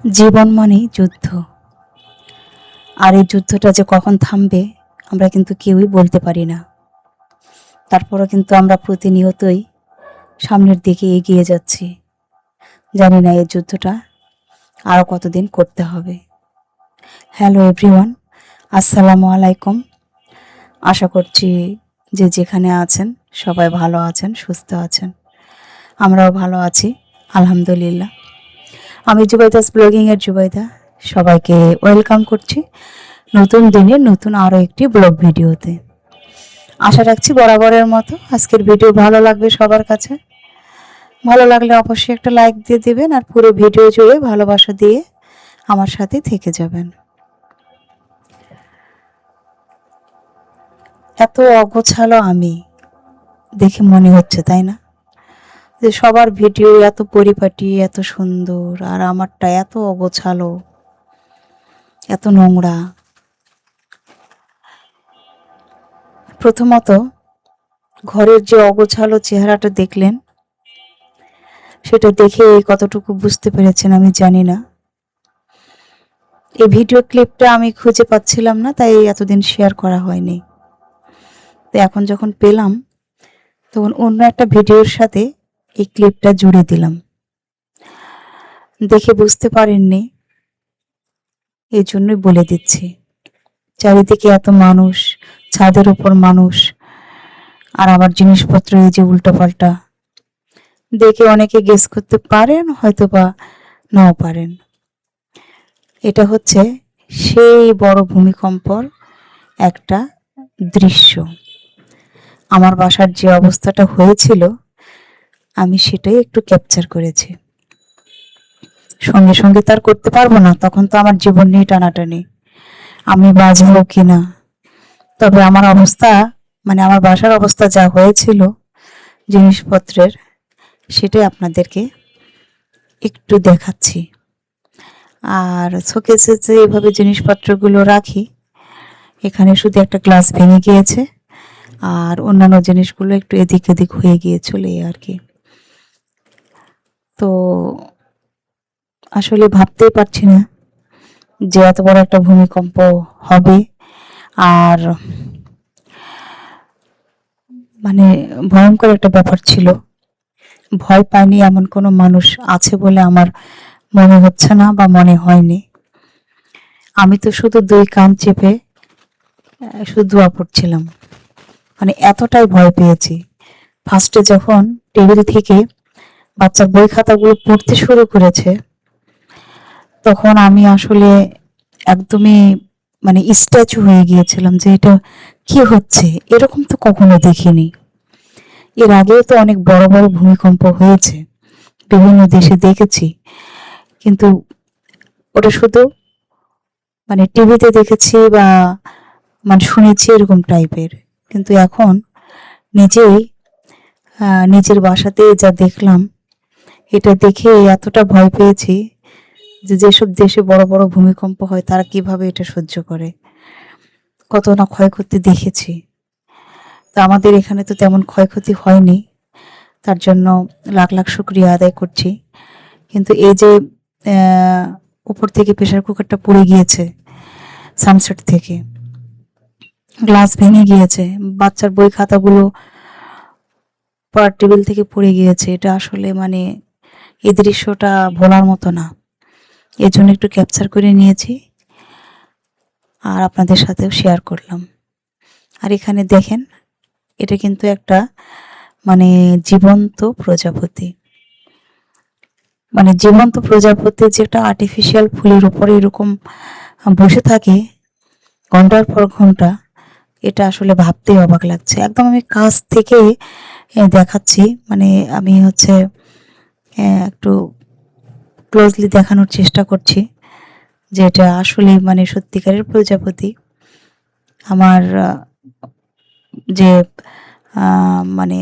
জীবন মানেই যুদ্ধ। আর এই যুদ্ধটা যে কখন থামবে আমরা কিন্তু কেউই বলতে পারি না। তারপরও কিন্তু আমরা প্রতিনিয়তই সামনের দিকে এগিয়ে যাচ্ছি। জানি না এই যুদ্ধটা আরও কতদিন করতে হবে। হ্যালো এভরিওয়ান, আসসালামু আলাইকুম। আশা করছি যে যেখানে আছেন সবাই ভালো আছেন, সুস্থ আছেন। আমরাও ভালো আছি, আলহামদুলিল্লাহ। আমি জুবাইদাস ব্লগিংয়ের জুবাইদা। সবাইকে ওয়েলকাম করছি নতুন দিনের নতুন আরও একটি ব্লগ ভিডিওতে। আশা রাখছি বরাবরের মতো আজকের ভিডিও ভালো লাগবে সবার কাছে। ভালো লাগলে অবশ্যই একটা লাইক দিয়ে দেবেন আর পুরো ভিডিও জুড়ে ভালোবাসা দিয়ে আমার সাথে থেকে যাবেন। এত অগোছালো আমি দেখে মনে হচ্ছে, তাই না? যে সবার ভিডিও এত পরিপাটি, এত সুন্দর, আর আমারটা এত অগোছালো, এত নোংরা। প্রথমত ঘরের যে অগোছালো চেহারাটা দেখলেন, সেটা দেখে কতটুকু বুঝতে পেরেছেন আমি জানি না। এই ভিডিও ক্লিপটা আমি খুঁজে পাচ্ছিলাম না, তাই এতদিন শেয়ার করা হয়নি। তো এখন যখন পেলাম তখন অন্য একটা ভিডিওর সাথে এই ক্লিপটা জুড়ে দিলাম। দেখে বুঝতে পারেননি এই জন্যই বলে দিচ্ছি। চারিদিকে এত মানুষ, ছাদের উপর মানুষ, আর আমার জিনিসপত্র এই যে উল্টোপাল্টা। দেখে অনেকে গেস করতে পারেন, হয়তো বা নাও পারেন। এটা হচ্ছে সেই বড় ভূমিকম্পর একটা দৃশ্য। আমার বাসার যে অবস্থাটা হয়েছিল আমি সেটাই একটু ক্যাপচার করেছি। সঙ্গে সঙ্গে তার করতে পারবো না, তখন তো আমার জীবন নিয়ে টানাটানি, আমি বাঁচবো কিনা। তবে আমার অবস্থা, মানে আমার বাসার অবস্থা যা হয়েছিল জিনিসপত্রের, সেটাই আপনাদেরকে একটু দেখাচ্ছি। আর শোকেসে যে এভাবে জিনিসপত্রগুলো রাখি, এখানে শুধু একটা গ্লাস ভেঙে গিয়েছে আর অন্যান্য জিনিসগুলো একটু এদিক এদিক হয়ে গিয়েছিল এই আর কি। তো আসলে ভাবতেই পারছি না যে এত বড় একটা ভূমিকম্প হবে। আর মানে ভয়ঙ্কর একটা ব্যাপার ছিল। ভয় পায়নি এমন কোনো মানুষ আছে বলে আমার মনে হচ্ছে না, বা মনে হয়নি। আমি তো শুধু দুই কান চেপে শুধু দোয়া পড়ছিলাম, মানে এতটাই ভয় পেয়েছি। ফার্স্টে যখন টেবিল থেকে বাচ্চার বই খাতাগুলো পড়তে শুরু করেছে, তখন আমি আসলে একদমই মানে স্ট্যাচু হয়ে গিয়েছিলাম যে এটা কি হচ্ছে, এরকম তো কখনো দেখিনি। এর আগেও তো অনেক বড় বড় ভূমিকম্প হয়েছে, বিভিন্ন দেশে দেখেছি, কিন্তু ওটা শুধু মানে টিভিতে দেখেছি বা মানে শুনেছি এরকম টাইপের। কিন্তু এখন নিজেই নিজের বাসাতে যা দেখলাম, এটা দেখে এতটা ভয় পেয়েছি যে যেসব দেশে বড় বড় ভূমিকম্প হয় তারা কিভাবে এটা সহ্য করে, কত না ক্ষয়ক্ষতি দেখেছি। তো আমাদের এখানে তো তেমন ক্ষয়ক্ষতি হয়নি, তার জন্য লাখ লাখ শুক্রিয়া আদায় করছি। কিন্তু এই যে উপর থেকে প্রেশার কুকারটা পড়ে গিয়েছে, সানসেট থেকে গ্লাস ভেঙে গিয়েছে, বাচ্চার বই খাতাগুলো পড়ার টেবিল থেকে পড়ে গিয়েছে, এটা আসলে মানে এই দৃশ্যটা ভোলার মতো না। এর জন্য একটু ক্যাপচার করে নিয়েছি আর আপনাদের সাথেও শেয়ার করলাম। আর এখানে দেখেন, এটা কিন্তু একটা মানে জীবন্ত প্রজাপতি। মানে জীবন্ত প্রজাপতি যে একটা আর্টিফিশিয়াল ফুলের উপরে এরকম বসে থাকে ঘন্টার পর ঘন্টা, এটা আসলে ভাবতেই অবাক লাগছে। একদম আমি কাছ থেকে দেখাচ্ছি, মানে আমি হচ্ছে একটু ক্লোজলি দেখানোর চেষ্টা করছি যে এটা আসলে মানে সত্যিকারের প্রজাপতি। আমার যে মানে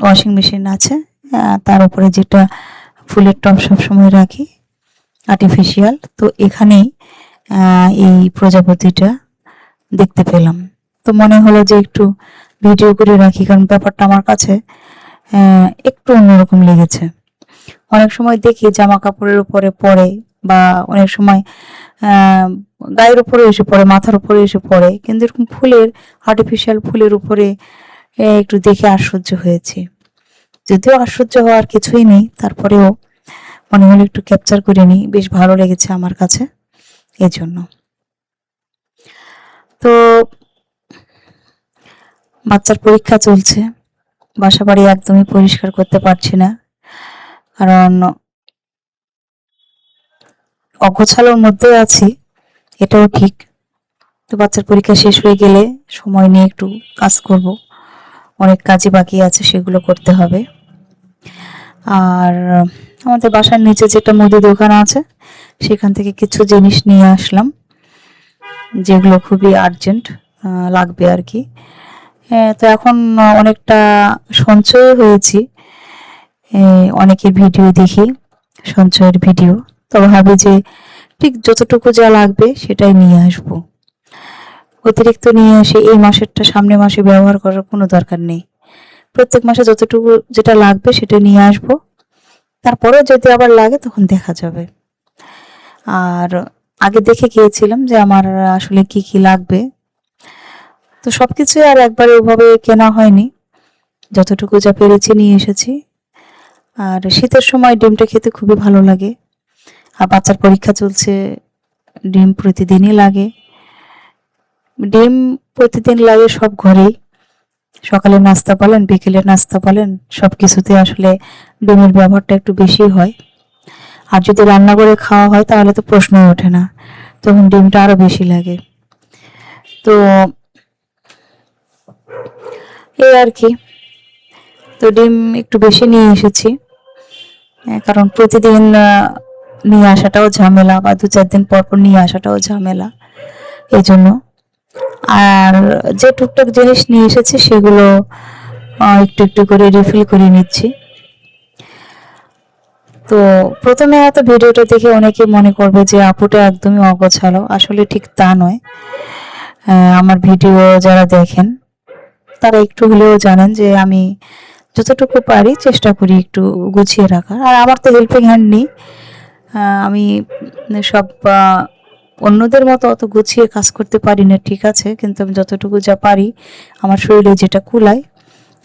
ওয়াশিং মেশিন আছে, তার উপরে যেটা ফুলের টব সবসময় রাখি আর্টিফিশিয়াল, তো এখানেই এই প্রজাপতিটা দেখতে পেলাম। তো মনে হলো যে একটু ভিডিও করে রাখি, কারণ ব্যাপারটা আমার কাছে একটু অন্যরকম লেগেছে। অনেক সময় দেখি জামা কাপড়ের উপরে পড়ে বা অনেক সময় আহ, গায়ের উপরে এসে পড়ে, মাথার উপরে এসে পড়ে, কিন্তু এরকম ফুলের, আর্টিফিশিয়াল ফুলের উপরে একটু দেখে আশ্চর্য হয়েছে। যদিও আশ্চর্য হওয়ার কিছুই নেই, তারপরেও মনে হলো একটু ক্যাপচার করে নিই, বেশ ভালো লেগেছে আমার কাছে, এই জন্য। তো বাচ্চার পরীক্ষা চলছে, বাসা বাড়ি একদমই পরিষ্কার করতে পারছি না, কারণ অগোছালোর মধ্যে আছি, এটাও ঠিক। তো বাচ্চার পরীক্ষা শেষ হয়ে গেলে সময় নিয়ে একটু কাজ করব, অনেক কাজই বাকি আছে, সেগুলো করতে হবে। আর আমাদের বাসার নিচে যেটা মুদি দোকান আছে, সেখান থেকে কিছু জিনিস নিয়ে আসলাম, যেগুলো খুবই আর্জেন্ট লাগবে আর কি। হ্যাঁ, তো এখন অনেকটা সঞ্চয় হয়েছি, অনেকের ভিডিও দেখি, সঞ্চয়ের ভিডিও। তো ভাবি যে ঠিক যতটুকু যা লাগবে সেটাই নিয়ে আসবো, অতিরিক্ত নিয়ে এসে এই মাসেরটা সামনের মাসে ব্যবহার করার কোনো দরকার নেই। প্রত্যেক মাসে যতটুকু যেটা লাগবে সেটা নিয়ে আসবো, তারপরে যদি আবার লাগে তখন দেখা যাবে। আর আগে দেখে গিয়েছিলাম যে আমার আসলে কি কি লাগবে, তো সবকিছুই আর একবারে ওভাবে কেনা হয়নি, যতটুকু যা পেরেছি নিয়ে এসেছি। আর শীতের সময় ডিমটা খেতে খুবই ভালো লাগে, আর বাচ্চার পরীক্ষা চলছে, ডিম প্রতিদিনই লাগে। ডিম প্রতিদিন লাগে সব ঘরেই, সকালে নাস্তা বলেন, বিকেলের নাস্তা বলেন, সব কিছুতে আসলে ডিমের ব্যবহারটা একটু বেশি হয়। আর যদি রান্না করে খাওয়া হয় তাহলে তো প্রশ্নই ওঠে না, তখন ডিমটা আরো বেশি লাগে। তো এই আর কি, তো ডিম একটু বেশি নিয়ে এসেছি, কারণ প্রতিদিন নিয়ে আসাটাও ঝামেলা, বা 2-4 দিন পর পর নিয়ে আসাটাও ঝামেলা, এই জন্য। আর যে টুকটাক জিনিস নিয়ে এসেছি সেগুলো একটু একটু করে রিফিল করে নিচ্ছি। তো প্রথমে হয়তো ভিডিওটা দেখে অনেকে মনে করবে যে আপুটা একদমই অগোছালো, আসলে ঠিক তা নয়। আমার ভিডিও যারা দেখেন তারা একটু হলেও জানেন যে আমি যতটুকু পারি চেষ্টা করি একটু গুছিয়ে রাখার। আর আমার তো হেল্পিং হ্যান্ড নেই, আমি সব অন্যদের মতো অত গুছিয়ে কাজ করতে পারি না, ঠিক আছে, কিন্তু আমি যতটুকু যা পারি, আমার শরীরে যেটা কুলায়,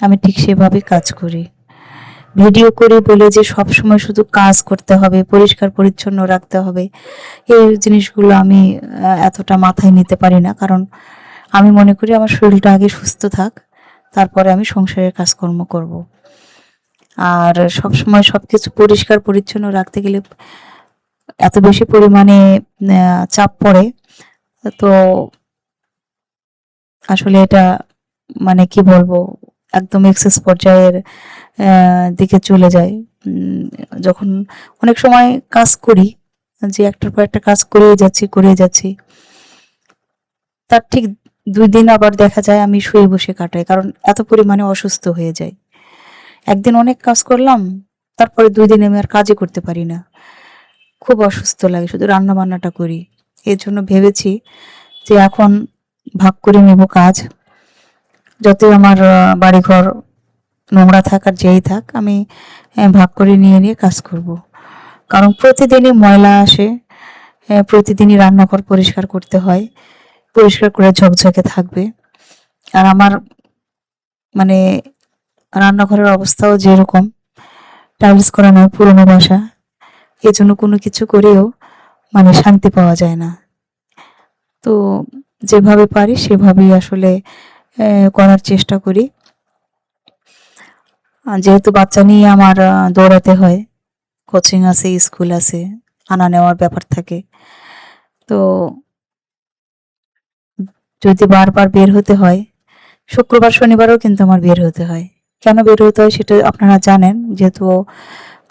আমি ঠিক সেভাবে কাজ করি। ভিডিও করি বলে যে সব সময় শুধু কাজ করতে হবে, পরিষ্কার পরিচ্ছন্ন রাখতে হবে, এই জিনিসগুলো আমি এতটা মাথায় নিতে পারি না, কারণ আমি মনে করি আমার শরীরটা আগে সুস্থ থাক, তারপরে আমি সংসারের কাজকর্ম করব। আর সব সময় সবকিছু পরিষ্কার পরিচ্ছন্ন রাখতে গেলে এত বেশি পরিমাণে চাপ পড়ে, তো আসলে এটা মানে কি বলবো, একদম এক্সেস পর্যায়ের দিকে চলে যায়। যখন অনেক সময় কাজ করি, যে একটার পর একটা কাজ করেই যাচ্ছি, তার ঠিক 2 দিন আবার দেখা যায় আমি শুয়ে বসে কাটাই, কারণ এত পরিমাণে অসুস্থ হয়ে যাই। একদিন অনেক কাজ করলাম, তারপরে 2 দিন আমি আর কাজই করতে পারি না, খুব অসুস্থ লাগে, শুধু রান্না বান্নাটা করি। এর জন্য ভেবেছি যে এখন ভাগ করে নেব কাজ, যতই আমার বাড়িঘর নোংরা থাক আর যেই থাক, আমি ভাগ করে নিয়ে নিয়ে কাজ করব। কারণ প্রতিদিনই ময়লা আসে, প্রতিদিনই রান্নাঘর পরিষ্কার করতে হয়, পরিষ্কার করে ঝকঝকে থাকবে। আর আমার মানে রান্নাঘরের অবস্থাও যেরকম, টাইলস করা নয়, পুরোনো বাসা, এজন্য কোনো কিছু করেও মানে শান্তি পাওয়া যায় না। তো যেভাবে পারি সেভাবেই আসলে করার চেষ্টা করি। যেহেতু বাচ্চা নিয়ে আমার দৌড়াতে হয়, কোচিং আছে, স্কুল আছে, আনা নেওয়ার ব্যাপার থাকে, তো যদি বারবার বের হতে হয়, শুক্রবার শনিবারও কিন্তু আমার বের হতে হয়। কেন বের হতে হয় সেটা আপনারা জানেন, যেহেতু ও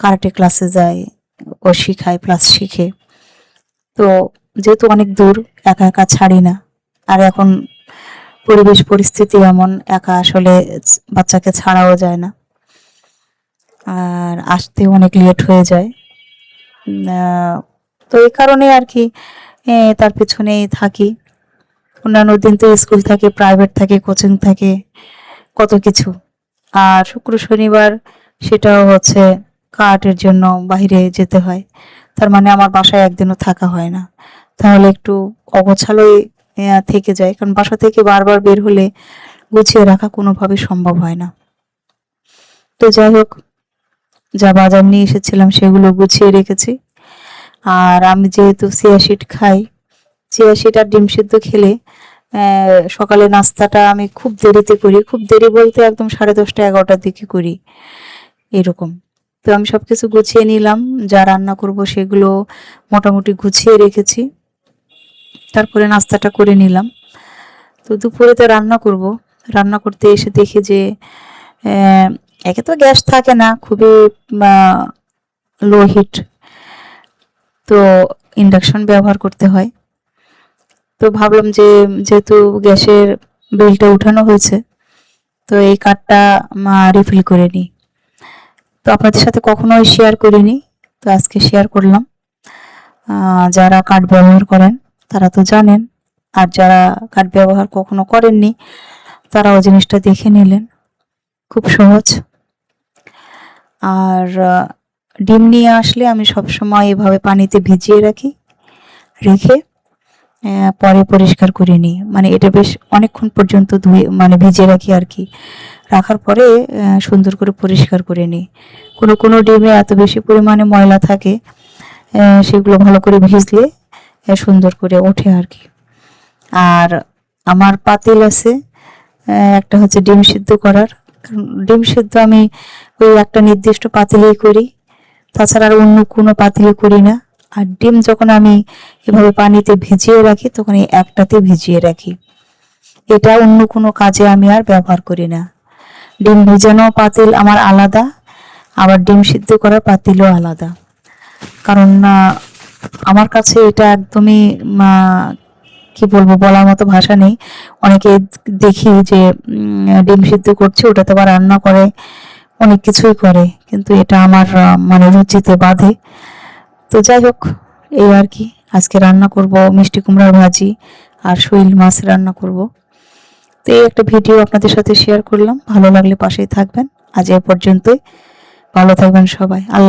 কারাটে ক্লাসে যায়, ও শিখায় প্লাস শিখে, তো যেহেতু অনেক দূর, একা একা ছাড়ি না। আর এখন পরিবেশ পরিস্থিতি এমন, একা আসলে বাচ্চাকে ছাড়াও যায় না, আর আসতেও অনেক লেট হয়ে যায়। তো এই কারণে আর কি তার পেছনেই থাকি। অন্যান্য দিন তো স্কুল থাকে, প্রাইভেট থাকে, কোচিং থাকে, কত কিছু। আর শুক্র শনিবার সেটাও হচ্ছে কার্টের জন্য বাইরে যেতে হয়, তার মানে আমার বাসায় একদিনও থাকা হয় না। তাহলে একটু অগোছালোই থেকে যায়, কারণ বাসা থেকে বারবার বের হলে গুছিয়ে রাখা কোনোভাবেই সম্ভব হয় না। তো যাই হোক, যা বাজার নিয়ে এসেছিলাম সেগুলো গুছিয়ে রেখেছি। আর আমি যেহেতু চিয়া সিড খাই, চিয়া সিড আর ডিম সিদ্ধ খেলে সকালে নাস্তাটা আমি খুব দেরিতে করি, খুব দেরি বলতে একদম 10:30 11টার দিকে করি এরকম। তো আমি সবকিছু গুছিয়ে নিলাম, যা রান্না করব সেগুলো মোটামুটি গুছিয়ে রেখেছি, তারপরে নাস্তাটা করে নিলাম। তো দুপুরে তো রান্না করব, রান্না করতে এসে দেখি যে একে তো গ্যাস থাকে না, খুবই লো হিট, তো ইন্ডাকশন ব্যবহার করতে হয়। তো ভাবলাম যে যেহেতু গ্যাসের বিলটা উঠানো হয়েছে, তো এই কার্ডটা রিফিল করে নিই। তো আপনাদের সাথে কখনোই শেয়ার করিনি, তো আজকে শেয়ার করলাম। যারা কার্ড ব্যবহার করেন তারা তো জানেন, আর যারা কার্ড ব্যবহার কখনো করেননি তারাও জিনিসটা দেখে নিলেন, খুব সহজ। আর ডিম নিয়ে আসলে আমি সবসময় এভাবে পানিতে ভিজিয়ে রাখি, রেখে পরে পরিষ্কার করে নিই। মানে এটা বেশ অনেকক্ষণ পর্যন্ত ধুয়ে ভিজিয়ে রাখি আর কি, রাখার পরে সুন্দর করে পরিষ্কার করে নিই। কোনো কোনো ডিমে এত বেশি পরিমাণে ময়লা থাকে, সেগুলো ভালো করে ভিজলে সুন্দর করে ওঠে আর কি। আর আমার পাতিল আছে, একটা হচ্ছে ডিম সিদ্ধ করার, কারণ ডিম সিদ্ধ আমি ওই একটা নির্দিষ্ট পাতিলেই করি, তাছাড়া আর অন্য কোনো পাতিলে করি না। আর ডিম যখন আমি এভাবে পানিতে ভিজিয়ে রাখি তখন এই একটাতে ভিজিয়ে রাখি, এটা অন্য কোনো কাজে আমি আর ব্যবহার করি না। ডিম ভিজানো পাতিল আমার আলাদা, আবার ডিম সিদ্ধ করার পাতিলও আলাদা, কারণ আমার কাছে এটা একদমই কি বলবো, বলার মতো ভাষা নেই। অনেকে দেখি যে ডিম সিদ্ধ করছে, ওটাতে আবার রান্না করে, অনেক কিছুই করে, কিন্তু এটা আমার রুচিতে বাধে। তো যাই হোক, এই আর কি। আজকে রান্না করব মিষ্টি কুমড়ার ভাজি আর শৈল মাছ রান্না করব। তো এই একটা ভিডিও আপনাদের সাথে শেয়ার করলাম, ভালো লাগলে পাশেই থাকবেন। আজ এ পর্যন্তই, ভালো থাকবেন সবাই।